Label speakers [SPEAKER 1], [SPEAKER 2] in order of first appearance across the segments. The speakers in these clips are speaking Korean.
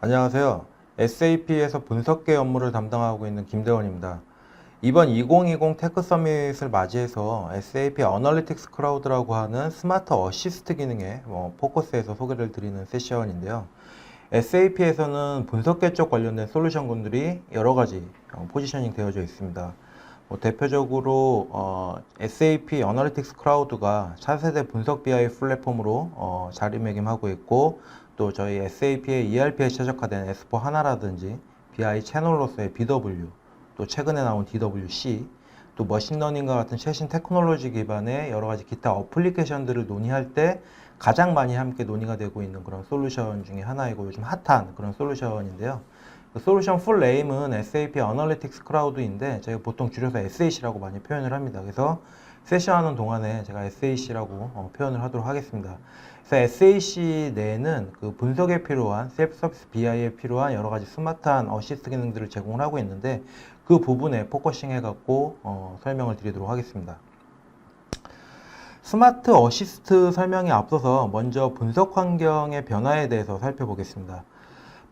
[SPEAKER 1] 안녕하세요. SAP에서 분석계 업무를 담당하고 있는 김대원입니다. 이번 2020 테크 서밋을 맞이해서 SAP 어널리틱스 클라우드라고 하는 스마트 어시스트 기능에 포커스해서 소개를 드리는 세션인데요. SAP에서는 분석계 쪽 관련된 솔루션군들이 여러 가지 포지셔닝 되어져 있습니다. 대표적으로 SAP 어널리틱스 클라우드가 차세대 분석 BI 플랫폼으로 자리매김하고 있고, 또 저희 SAP의 ERP에 최적화된 S4 하나라든지 BI 채널로서의 BW, 또 최근에 나온 DWC, 또 머신러닝과 같은 최신 테크놀로지 기반의 여러 가지 기타 어플리케이션들을 논의할 때 가장 많이 함께 논의가 되고 있는 그런 솔루션 중에 하나이고, 요즘 핫한 그런 솔루션인데요. 그 솔루션 풀 네임은 SAP 어널리틱스 클라우드인데 저희가 보통 줄여서 SAC라고 많이 표현을 합니다. 그래서 세션하는 동안에 제가 SAC라고 표현을 하도록 하겠습니다. 그래서 SAC 내에는 그 분석에 필요한 셀프 서비스 BI에 필요한 여러 가지 스마트한 어시스트 기능들을 제공을 하고 있는데, 그 부분에 포커싱 해갖고 설명을 드리도록 하겠습니다. 스마트 어시스트 설명에 앞서서 먼저 분석 환경의 변화에 대해서 살펴보겠습니다.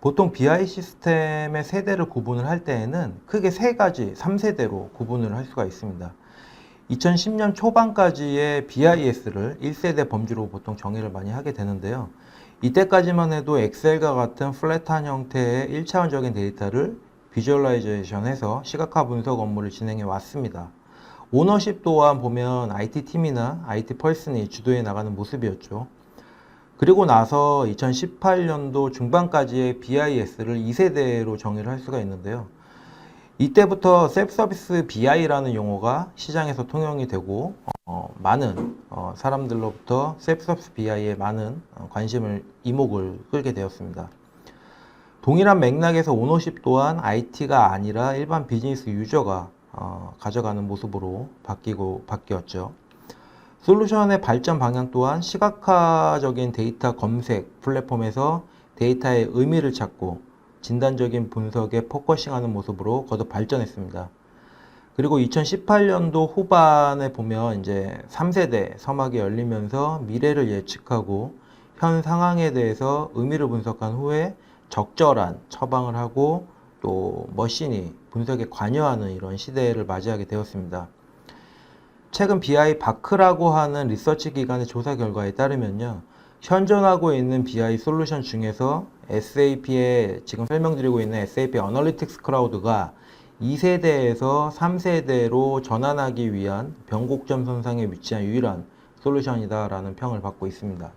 [SPEAKER 1] 보통 BI 시스템의 세대를 구분을 할 때에는 크게 세 가지, 3세대로 구분을 할 수가 있습니다. 2010년 초반까지의 BIS를 1세대 범주로 보통 정의를 많이 하게 되는데요. 이때까지만 해도 엑셀과 같은 플랫한 형태의 1차원적인 데이터를 비주얼라이제이션해서 시각화 분석 업무를 진행해 왔습니다. 오너십 또한 보면 IT팀이나 IT 펄슨이 주도해 나가는 모습이었죠. 그리고 나서 2018년도 중반까지의 BIS를 2세대로 정의를 할 수가 있는데요. 이때부터 셀프 서비스 BI라는 용어가 시장에서 통용이 되고 많은 사람들로부터 셀프 서비스 BI에 많은 관심을, 이목을 끌게 되었습니다. 동일한 맥락에서 오너십 또한 IT가 아니라 일반 비즈니스 유저가 가져가는 모습으로 바뀌었죠. 솔루션의 발전 방향 또한 시각화적인 데이터 검색 플랫폼에서 데이터의 의미를 찾고 진단적인 분석에 포커싱하는 모습으로 거듭 발전했습니다. 그리고 2018년도 후반에 보면 이제 3세대 서막이 열리면서 미래를 예측하고 현 상황에 대해서 의미를 분석한 후에 적절한 처방을 하고 또 머신이 분석에 관여하는 이런 시대를 맞이하게 되었습니다. 최근 BI 바크라고 하는 리서치 기관의 조사 결과에 따르면요, 현존하고 있는 BI 솔루션 중에서 SAP에 지금 설명드리고 있는 SAP 어널리틱스 클라우드가 2세대에서 3세대로 전환하기 위한 변곡점 선상에 위치한 유일한 솔루션이다라는 평을 받고 있습니다.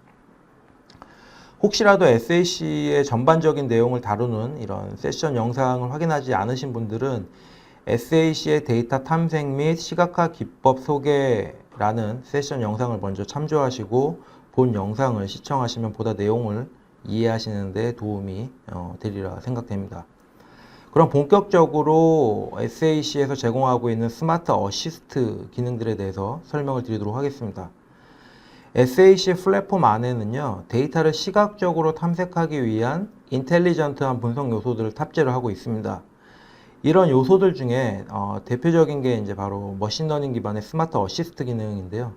[SPEAKER 1] 혹시라도 SAC의 전반적인 내용을 다루는 이런 세션 영상을 확인하지 않으신 분들은 SAC의 데이터 탐색 및 시각화 기법 소개라는 세션 영상을 먼저 참조하시고 본 영상을 시청하시면 보다 내용을 이해하시는 데 도움이 되리라 생각됩니다. 그럼 본격적으로 SAC에서 제공하고 있는 스마트 어시스트 기능들에 대해서 설명을 드리도록 하겠습니다. SAC 플랫폼 안에는요, 데이터를 시각적으로 탐색하기 위한 인텔리전트한 분석 요소들을 탑재를 하고 있습니다. 이런 요소들 중에 대표적인 게 이제 바로 머신러닝 기반의 스마트 어시스트 기능인데요.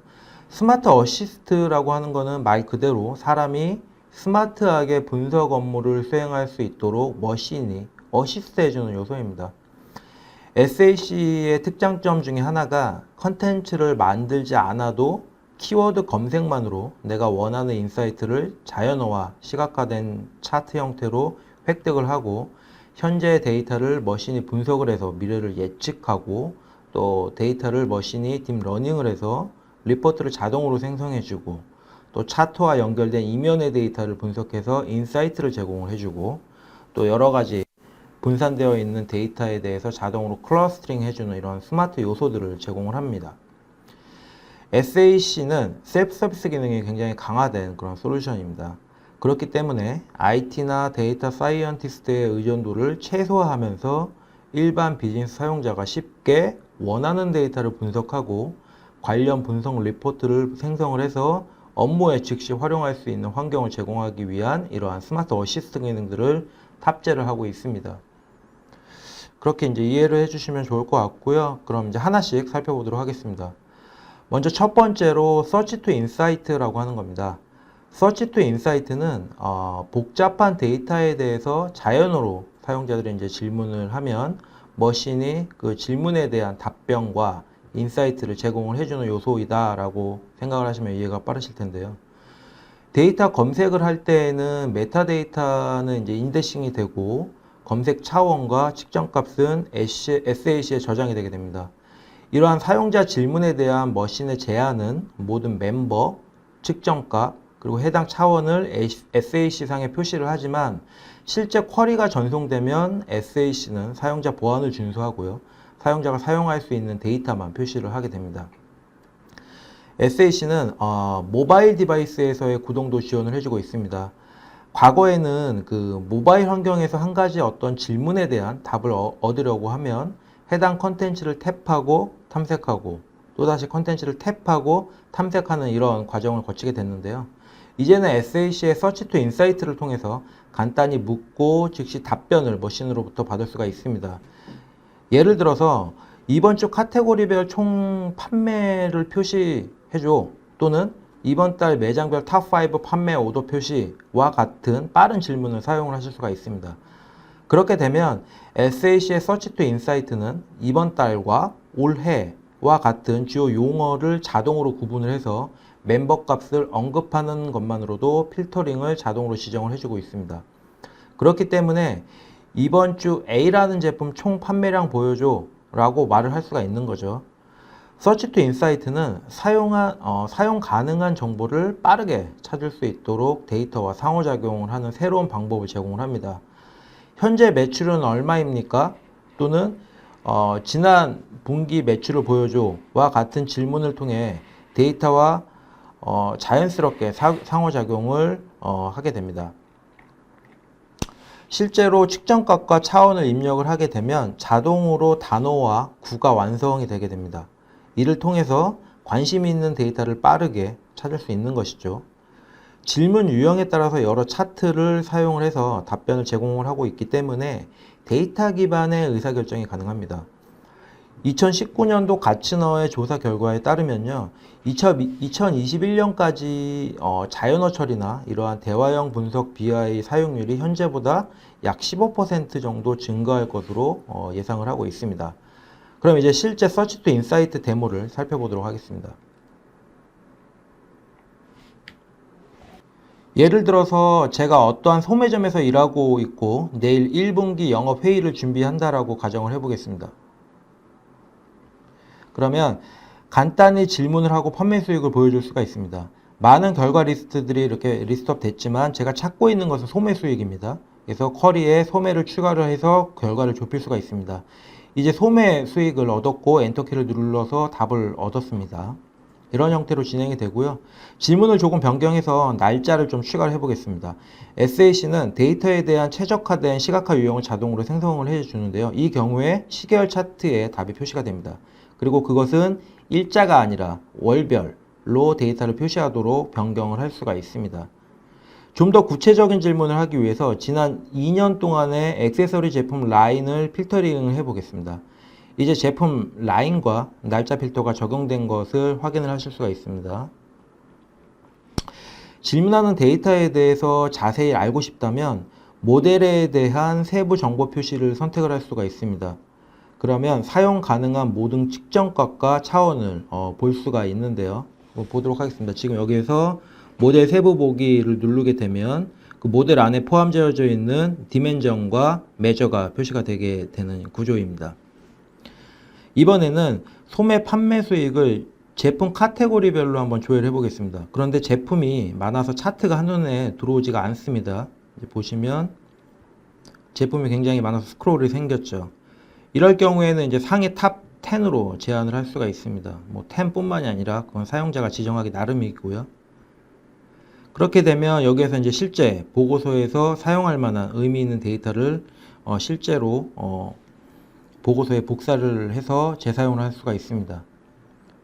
[SPEAKER 1] 스마트 어시스트라고 하는 거는 말 그대로 사람이 스마트하게 분석 업무를 수행할 수 있도록 머신이 어시스트 해주는 요소입니다. SAC의 특장점 중에 하나가 컨텐츠를 만들지 않아도 키워드 검색만으로 내가 원하는 인사이트를 자연어와 시각화된 차트 형태로 획득을 하고 현재의 데이터를 머신이 분석을 해서 미래를 예측하고 또 데이터를 머신이 딥러닝을 해서 리포트를 자동으로 생성해주고 또 차트와 연결된 이면의 데이터를 분석해서 인사이트를 제공을 해주고 또 여러가지 분산되어 있는 데이터에 대해서 자동으로 클러스터링 해주는 이런 스마트 요소들을 제공을 합니다. SAC는 셀프 서비스 기능이 굉장히 강화된 그런 솔루션입니다. 그렇기 때문에 IT나 데이터 사이언티스트의 의존도를 최소화하면서 일반 비즈니스 사용자가 쉽게 원하는 데이터를 분석하고 관련 분석 리포트를 생성을 해서 업무에 즉시 활용할 수 있는 환경을 제공하기 위한 이러한 스마트 어시스트 기능들을 탑재를 하고 있습니다. 그렇게 이제 이해를 해주시면 좋을 것 같고요. 그럼 이제 하나씩 살펴보도록 하겠습니다. 먼저 첫 번째로 Search to Insight라고 하는 겁니다. 서치 투 인사이트는 복잡한 데이터에 대해서 자연어로 사용자들이 이제 질문을 하면 머신이 그 질문에 대한 답변과 인사이트를 제공을 해주는 요소이다라고 생각을 하시면 이해가 빠르실 텐데요. 데이터 검색을 할 때에는 메타데이터는 이제 인덱싱이 되고 검색 차원과 측정값은 SAC에 저장이 되게 됩니다. 이러한 사용자 질문에 대한 머신의 제한은 모든 멤버, 측정값, 그리고 해당 차원을 SAC상에 표시를 하지만 실제 쿼리가 전송되면 SAC는 사용자 보안을 준수하고요. 사용자가 사용할 수 있는 데이터만 표시를 하게 됩니다. SAC는 모바일 디바이스에서의 구동도 지원을 해주고 있습니다. 과거에는 그 모바일 환경에서 한 가지 어떤 질문에 대한 답을 얻으려고 하면 해당 컨텐츠를 탭하고 탐색하고 또다시 컨텐츠를 탭하고 탐색하는 이런 과정을 거치게 됐는데요. 이제는 SAC의 서치 투 인사이트를 통해서 간단히 묻고 즉시 답변을 머신으로부터 받을 수가 있습니다. 예를 들어서 이번 주 카테고리별 총 판매를 표시해줘, 또는 이번 달 매장별 탑5 판매 오더 표시와 같은 빠른 질문을 사용을 하실 수가 있습니다. 그렇게 되면 SAC의 서치 투 인사이트는 이번 달과 올해와 같은 주요 용어를 자동으로 구분을 해서 멤버 값을 언급하는 것만으로도 필터링을 자동으로 지정을 해주고 있습니다. 그렇기 때문에 이번 주 A라는 제품 총 판매량 보여줘 라고 말을 할 수가 있는 거죠. 서치 투 인사이트는 사용 가능한 정보를 빠르게 찾을 수 있도록 데이터와 상호작용을 하는 새로운 방법을 제공을 합니다. 현재 매출은 얼마입니까? 또는 지난 분기 매출을 보여줘와 같은 질문을 통해 데이터와 자연스럽게 상호작용을 하게 됩니다. 실제로 측정값과 차원을 입력을 하게 되면 자동으로 단어와 구가 완성이 되게 됩니다. 이를 통해서 관심 있는 데이터를 빠르게 찾을 수 있는 것이죠. 질문 유형에 따라서 여러 차트를 사용을 해서 답변을 제공을 하고 있기 때문에 데이터 기반의 의사결정이 가능합니다. 2019년도 가츠너의 조사 결과에 따르면요, 2021년까지 자연어 처리나 이러한 대화형 분석 BI 사용률이 현재보다 약 15% 정도 증가할 것으로 예상을 하고 있습니다. 그럼 이제 실제 서치 투 인사이트 데모를 살펴보도록 하겠습니다. 예를 들어서 제가 어떠한 소매점에서 일하고 있고 내일 1분기 영업 회의를 준비한다라고 가정을 해보겠습니다. 그러면 간단히 질문을 하고 판매 수익을 보여줄 수가 있습니다. 많은 결과 리스트들이 이렇게 리스트업 됐지만 제가 찾고 있는 것은 소매 수익입니다. 그래서 쿼리에 소매를 추가를 해서 결과를 좁힐 수가 있습니다. 이제 소매 수익을 얻었고 엔터키를 눌러서 답을 얻었습니다. 이런 형태로 진행이 되고요. 질문을 조금 변경해서 날짜를 좀 추가를 해보겠습니다. SAC는 데이터에 대한 최적화된 시각화 유형을 자동으로 생성을 해주는데요. 이 경우에 시계열 차트에 답이 표시가 됩니다. 그리고 그것은 일자가 아니라 월별로 데이터를 표시하도록 변경을 할 수가 있습니다. 좀 더 구체적인 질문을 하기 위해서 지난 2년 동안의 액세서리 제품 라인을 필터링을 해보겠습니다. 이제 제품 라인과 날짜 필터가 적용된 것을 확인을 하실 수가 있습니다. 질문하는 데이터에 대해서 자세히 알고 싶다면 모델에 대한 세부 정보 표시를 선택을 할 수가 있습니다. 그러면 사용 가능한 모든 측정값과 차원을 볼 수가 있는데요. 보도록 하겠습니다. 지금 여기에서 모델 세부 보기를 누르게 되면 그 모델 안에 포함되어져 있는 디멘전과 메저가 표시가 되게 되는 구조입니다. 이번에는 소매 판매 수익을 제품 카테고리별로 한번 조회를 해보겠습니다. 그런데 제품이 많아서 차트가 한눈에 들어오지가 않습니다. 이제 보시면 제품이 굉장히 많아서 스크롤이 생겼죠. 이럴 경우에는 이제 상위 탑 10으로 제한을 할 수가 있습니다. 뭐 10뿐만이 아니라 그건 사용자가 지정하기 나름이고요. 그렇게 되면 여기에서 이제 실제 보고서에서 사용할 만한 의미 있는 데이터를 실제로 보고서에 복사를 해서 재사용을 할 수가 있습니다.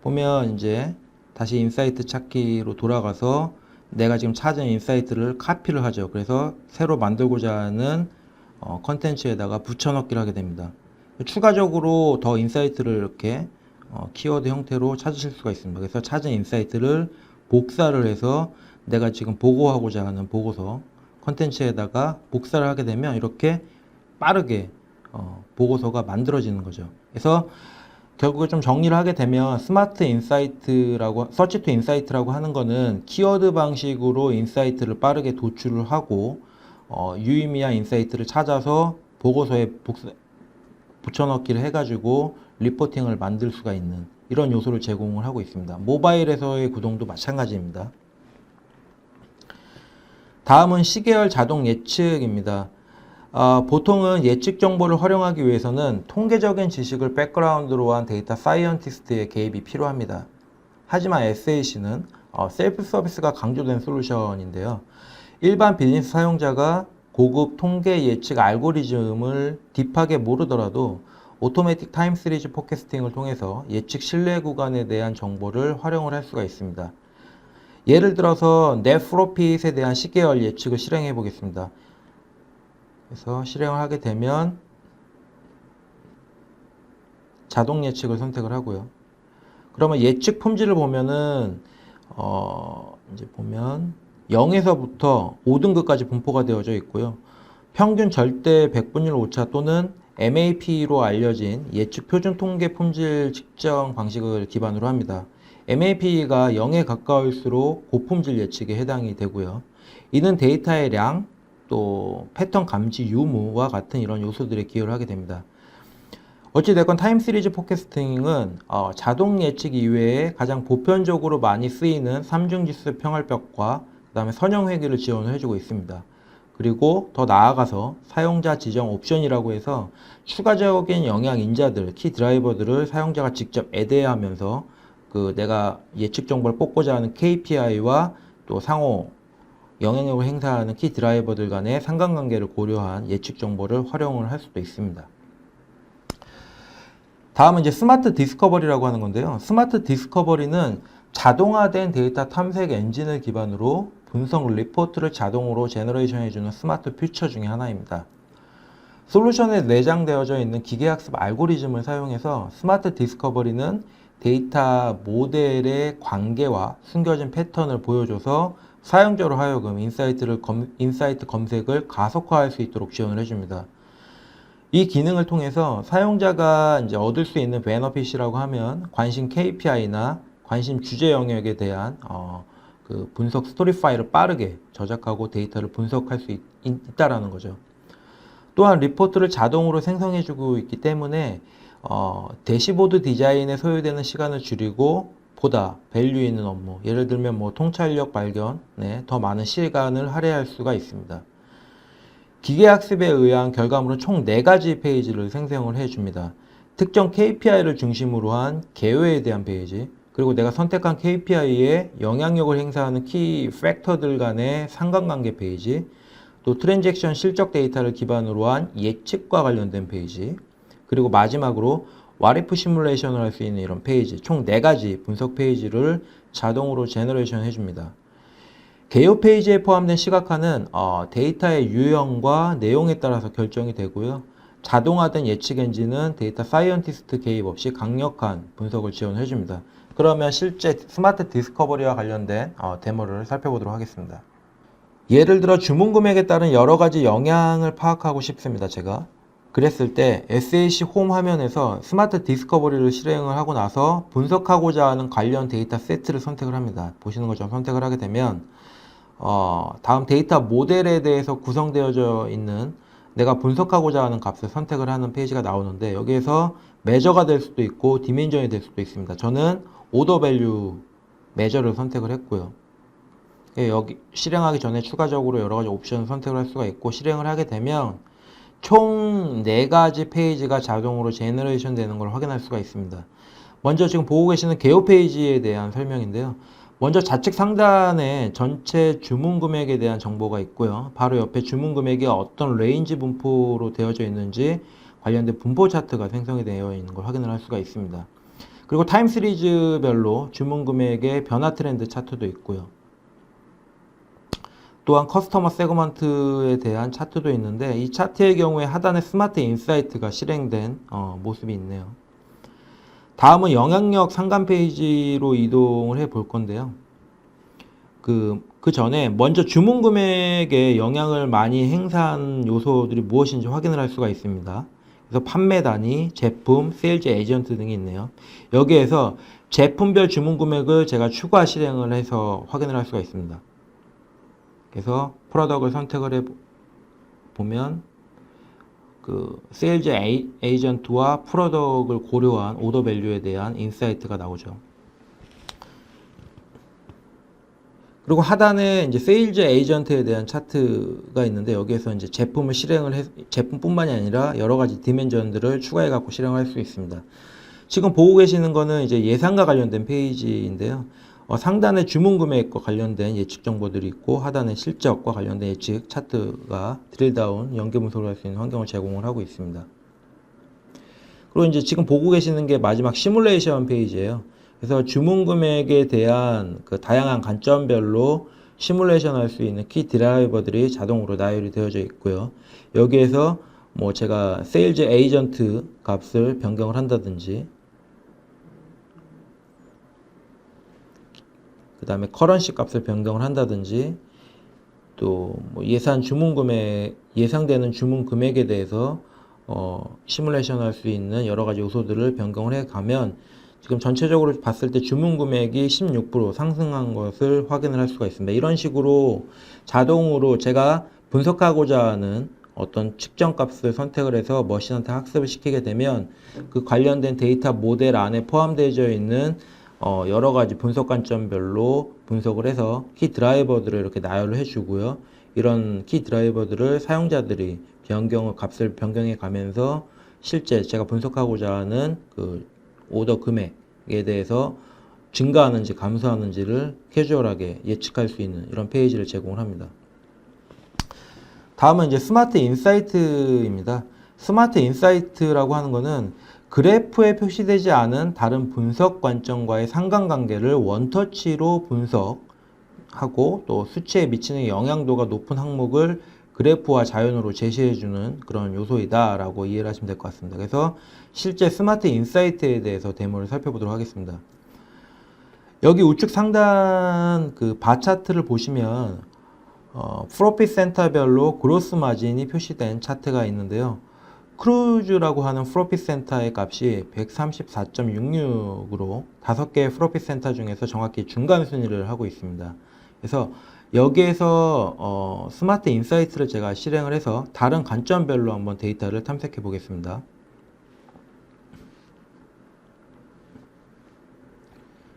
[SPEAKER 1] 보면 이제 다시 인사이트 찾기로 돌아가서 내가 지금 찾은 인사이트를 카피를 하죠. 그래서 새로 만들고자 하는 컨텐츠에다가 붙여넣기를 하게 됩니다. 추가적으로 더 인사이트를 이렇게 키워드 형태로 찾으실 수가 있습니다. 그래서 찾은 인사이트를 복사를 해서 내가 지금 보고하고자 하는 보고서 컨텐츠에다가 복사를 하게 되면 이렇게 빠르게 보고서가 만들어지는 거죠. 그래서 결국에 좀 정리를 하게 되면 스마트 인사이트라고, 서치 투 인사이트라고 하는 거는 키워드 방식으로 인사이트를 빠르게 도출을 하고 유의미한 인사이트를 찾아서 보고서에 붙여넣기를 해가지고 리포팅을 만들 수가 있는 이런 요소를 제공을 하고 있습니다. 모바일에서의 구동도 마찬가지입니다. 다음은 시계열 자동 예측입니다. 보통은 예측 정보를 활용하기 위해서는 통계적인 지식을 백그라운드로 한 데이터 사이언티스트의 개입이 필요합니다. 하지만 SAC는 셀프 서비스가 강조된 솔루션인데요. 일반 비즈니스 사용자가 고급 통계 예측 알고리즘을 딥하게 모르더라도 오토매틱 타임 시리즈 포캐스팅을 통해서 예측 신뢰 구간에 대한 정보를 활용을 할 수가 있습니다. 예를 들어서 넷 프로핏에 대한 시계열 예측을 실행해 보겠습니다. 그래서 실행을 하게 되면 자동 예측을 선택을 하고요. 그러면 예측 품질을 보면은 이제 보면 0에서부터 5등급까지 분포가 되어져 있고요. 평균 절대 백분율 오차 또는 MAP로 알려진 예측 표준 통계 품질 측정 방식을 기반으로 합니다. MAP가 0에 가까울수록 고품질 예측에 해당이 되고요. 이는 데이터의 량, 또 패턴 감지 유무와 같은 이런 요소들에 기여를 하게 됩니다. 어찌됐건 타임 시리즈 포캐스팅은 자동 예측 이외에 가장 보편적으로 많이 쓰이는 3중지수 평활벽과 그 다음에 선형 회귀를 지원을 해주고 있습니다. 그리고 더 나아가서 사용자 지정 옵션이라고 해서 추가적인 영향 인자들, 키 드라이버들을 사용자가 직접 애드해야 하면서 내가 예측 정보를 뽑고자 하는 KPI와 또 상호 영향력을 행사하는 키 드라이버들 간의 상관관계를 고려한 예측 정보를 활용을 할 수도 있습니다. 다음은 이제 스마트 디스커버리라고 하는 건데요. 스마트 디스커버리는 자동화된 데이터 탐색 엔진을 기반으로 분석 리포트를 자동으로 제너레이션 해주는 스마트 퓨처 중에 하나입니다. 솔루션에 내장되어져 있는 기계학습 알고리즘을 사용해서 스마트 디스커버리는 데이터 모델의 관계와 숨겨진 패턴을 보여줘서 사용자로 하여금 인사이트 검색을 가속화할 수 있도록 지원을 해줍니다. 이 기능을 통해서 사용자가 이제 얻을 수 있는 베너핏이라고 하면 관심 KPI나 관심 주제 영역에 대한 분석 스토리 파일을 빠르게 저작하고 데이터를 분석할 수 있다라는 거죠. 또한 리포트를 자동으로 생성해주고 있기 때문에 대시보드 디자인에 소요되는 시간을 줄이고 보다 밸류 있는 업무, 예를 들면 통찰력 발견에 더 많은 시간을 할애할 수가 있습니다. 기계학습에 의한 결과물은 총 4가지 페이지를 생성을 해줍니다. 특정 KPI를 중심으로 한 개요에 대한 페이지, 그리고 내가 선택한 KPI에 영향력을 행사하는 키 팩터들 간의 상관관계 페이지, 또 트랜잭션 실적 데이터를 기반으로 한 예측과 관련된 페이지, 그리고 마지막으로 와리프 시뮬레이션을 할 수 있는 이런 페이지, 총 4가지 분석 페이지를 자동으로 제너레이션 해줍니다. 개요 페이지에 포함된 시각화는 데이터의 유형과 내용에 따라서 결정이 되고요. 자동화된 예측 엔진은 데이터 사이언티스트 개입 없이 강력한 분석을 지원해줍니다. 그러면 실제 스마트 디스커버리와 관련된 데모를 살펴보도록 하겠습니다. 예를 들어 주문 금액에 따른 여러 가지 영향을 파악하고 싶습니다. 제가 그랬을 때 SAC 홈 화면에서 스마트 디스커버리를 실행을 하고 나서 분석하고자 하는 관련 데이터 세트를 선택을 합니다. 보시는 것처럼 선택을 하게 되면 다음 데이터 모델에 대해서 구성되어져 있는 내가 분석하고자 하는 값을 선택을 하는 페이지가 나오는데, 여기에서 메저가 될 수도 있고 디멘전이 될 수도 있습니다. 저는 오더 밸류 메저를 선택을 했고요. 여기 실행하기 전에 추가적으로 여러 가지 옵션을 선택을 할 수가 있고, 실행을 하게 되면 총 4가지 페이지가 자동으로 제너레이션 되는 걸 확인할 수가 있습니다. 먼저 지금 보고 계시는 개요 페이지에 대한 설명인데요. 먼저 좌측 상단에 전체 주문 금액에 대한 정보가 있고요. 바로 옆에 주문 금액이 어떤 레인지 분포로 되어져 있는지 관련된 분포 차트가 생성이 되어 있는 걸 확인을 할 수가 있습니다. 그리고 타임 시리즈별로 주문 금액의 변화 트렌드 차트도 있고요. 또한 커스터머 세그먼트에 대한 차트도 있는데, 이 차트의 경우에 하단에 스마트 인사이트가 실행된 모습이 있네요. 다음은 영향력 상관 페이지로 이동을 해 볼 건데요. 그 전에 먼저 주문 금액에 영향을 많이 행사한 요소들이 무엇인지 확인을 할 수가 있습니다. 그래서 판매 단위, 제품, 세일즈 에이전트 등이 있네요. 여기에서 제품별 주문 금액을 제가 추가 실행을 해서 확인을 할 수가 있습니다. 그래서 프로덕트를 선택을 해 보면 그 세일즈 에이전트와 프로덕트를 고려한 오더 밸류에 대한 인사이트가 나오죠. 그리고 하단에 이제 세일즈 에이전트에 대한 차트가 있는데 여기에서 이제 제품을 제품뿐만이 아니라 여러 가지 디멘전들을 추가해 갖고 실행할 수 있습니다. 지금 보고 계시는 거는 이제 예상과 관련된 페이지인데요. 상단에 주문 금액과 관련된 예측 정보들이 있고 하단에 실적과 관련된 예측 차트가 드릴다운 연계 분석을 할 수 있는 환경을 제공을 하고 있습니다. 그리고 이제 지금 보고 계시는 게 마지막 시뮬레이션 페이지예요. 그래서 주문 금액에 대한 그 다양한 관점별로 시뮬레이션 할 수 있는 키 드라이버들이 자동으로 나열이 되어져 있고요. 여기에서 뭐 제가 세일즈 에이전트 값을 변경을 한다든지 그 다음에 커런시 값을 변경을 한다든지 또 뭐 예상되는 주문 금액에 대해서 시뮬레이션 할 수 있는 여러 가지 요소들을 변경을 해 가면 지금 전체적으로 봤을 때 주문 금액이 16% 상승한 것을 확인을 할 수가 있습니다. 이런 식으로 자동으로 제가 분석하고자 하는 어떤 측정 값을 선택을 해서 머신한테 학습을 시키게 되면 그 관련된 데이터 모델 안에 포함되어 있는 여러 가지 분석 관점별로 분석을 해서 키 드라이버들을 이렇게 나열을 해주고요. 이런 키 드라이버들을 사용자들이 값을 변경해 가면서 실제 제가 분석하고자 하는 그 오더 금액에 대해서 증가하는지 감소하는지를 캐주얼하게 예측할 수 있는 이런 페이지를 제공을 합니다. 다음은 이제 스마트 인사이트입니다. 스마트 인사이트라고 하는 거는 그래프에 표시되지 않은 다른 분석 관점과의 상관관계를 원터치로 분석하고 또 수치에 미치는 영향도가 높은 항목을 그래프와 자연으로 제시해주는 그런 요소이다 라고 이해를 하시면 될 것 같습니다. 그래서 실제 스마트 인사이트에 대해서 데모를 살펴보도록 하겠습니다. 여기 우측 상단 그 바 차트를 보시면 프로핏 센터별로 그로스 마진이 표시된 차트가 있는데요. 크루즈라고 하는 프로핏 센터의 값이 134.66으로 5개의 프로핏 센터 중에서 정확히 중간 순위를 하고 있습니다. 그래서 여기에서 스마트 인사이트를 제가 실행을 해서 다른 관점별로 한번 데이터를 탐색해 보겠습니다.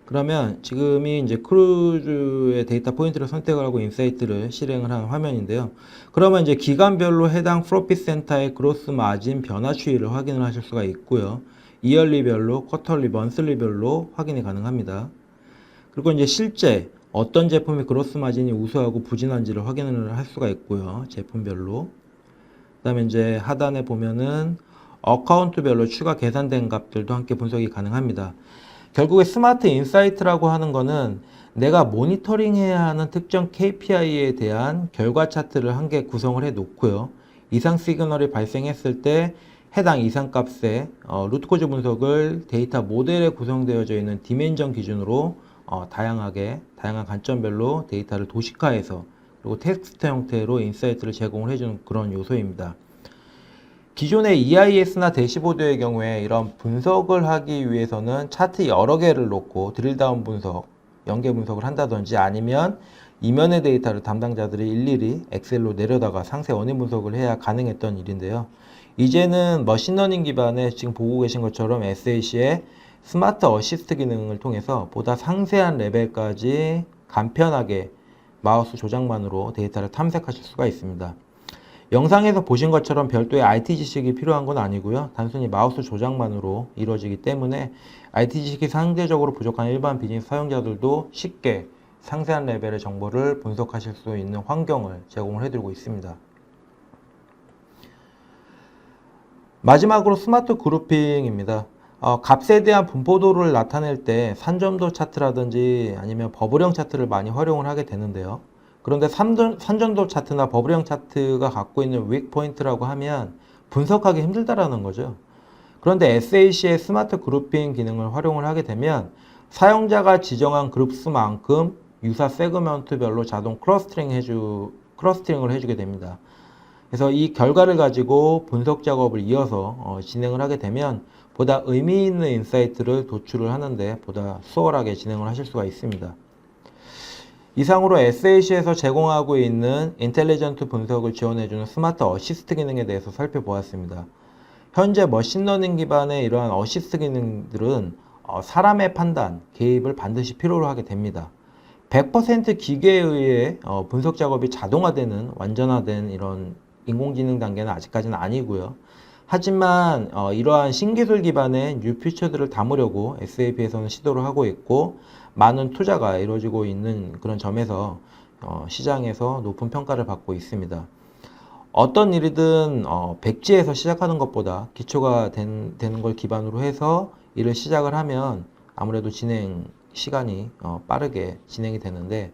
[SPEAKER 1] 그러면 지금이 이제 크루즈의 데이터 포인트를 선택을 하고 인사이트를 실행을 한 화면인데요. 그러면 이제 기간별로 해당 프로핏 센터의 그로스 마진 변화 추이를 확인을 하실 수가 있고요. 이얼리별로, 쿼터리, 먼슬리별로 확인이 가능합니다. 그리고 이제 실제 어떤 제품의 그로스 마진이 우수하고 부진한지를 확인을 할 수가 있고요. 제품별로. 그 다음에 이제 하단에 보면은 어카운트별로 추가 계산된 값들도 함께 분석이 가능합니다. 결국에 스마트 인사이트라고 하는 거는 내가 모니터링 해야 하는 특정 KPI에 대한 결과 차트를 한 개 구성을 해 놓고요. 이상 시그널이 발생했을 때 해당 이상값의 루트코즈 분석을 데이터 모델에 구성되어져 있는 디멘전 기준으로 다양한 관점별로 데이터를 도식화해서 그리고 텍스트 형태로 인사이트를 제공을 해주는 그런 요소입니다. 기존의 EIS나 대시보드의 경우에 이런 분석을 하기 위해서는 차트 여러 개를 놓고 드릴다운 분석, 연계 분석을 한다든지 아니면 이면의 데이터를 담당자들이 일일이 엑셀로 내려다가 상세 원인 분석을 해야 가능했던 일인데요. 이제는 머신러닝 기반의 지금 보고 계신 것처럼 SAC의 스마트 어시스트 기능을 통해서 보다 상세한 레벨까지 간편하게 마우스 조작만으로 데이터를 탐색하실 수가 있습니다. 영상에서 보신 것처럼 별도의 IT 지식이 필요한 건 아니고요. 단순히 마우스 조작만으로 이루어지기 때문에 IT 지식이 상대적으로 부족한 일반 비즈니스 사용자들도 쉽게 상세한 레벨의 정보를 분석하실 수 있는 환경을 제공을 해드리고 있습니다. 마지막으로 스마트 그룹핑입니다. 값에 대한 분포도를 나타낼 때 산점도 차트라든지 아니면 버블형 차트를 많이 활용을 하게 되는데요. 그런데 산점도 차트나 버블형 차트가 갖고 있는 윅 포인트라고 하면 분석하기 힘들다라는 거죠. 그런데 SAC의 스마트 그룹핑 기능을 활용을 하게 되면 사용자가 지정한 그룹 수만큼 유사 세그먼트별로 자동 클러스터링을 해주게 됩니다. 그래서 이 결과를 가지고 분석 작업을 이어서 진행을 하게 되면 보다 의미 있는 인사이트를 도출을 하는데 보다 수월하게 진행을 하실 수가 있습니다. 이상으로 SAC에서 제공하고 있는 인텔리전트 분석을 지원해주는 스마트 어시스트 기능에 대해서 살펴보았습니다. 현재 머신러닝 기반의 이러한 어시스트 기능들은 사람의 판단, 개입을 반드시 필요로 하게 됩니다. 100% 기계에 의해 분석 작업이 자동화되는 완전화된 이런 인공지능 단계는 아직까지는 아니고요. 하지만 이러한 신기술 기반의 뉴 퓨처들을 담으려고 SAP에서는 시도를 하고 있고 많은 투자가 이루어지고 있는 그런 점에서 시장에서 높은 평가를 받고 있습니다. 어떤 일이든 백지에서 시작하는 것보다 기초가 되는 걸 기반으로 해서 일을 시작을 하면 아무래도 진행 시간이 빠르게 진행이 되는데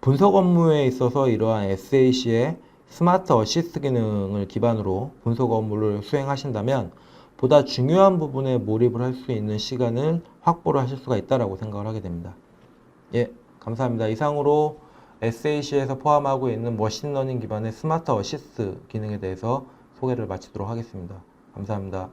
[SPEAKER 1] 분석 업무에 있어서 이러한 SAC의 스마트 어시스트 기능을 기반으로 분석 업무를 수행하신다면 보다 중요한 부분에 몰입을 할 수 있는 시간을 확보를 하실 수가 있다고 생각을 하게 됩니다. 예, 감사합니다. 이상으로 SAC에서 포함하고 있는 머신러닝 기반의 스마트 어시스트 기능에 대해서 소개를 마치도록 하겠습니다. 감사합니다.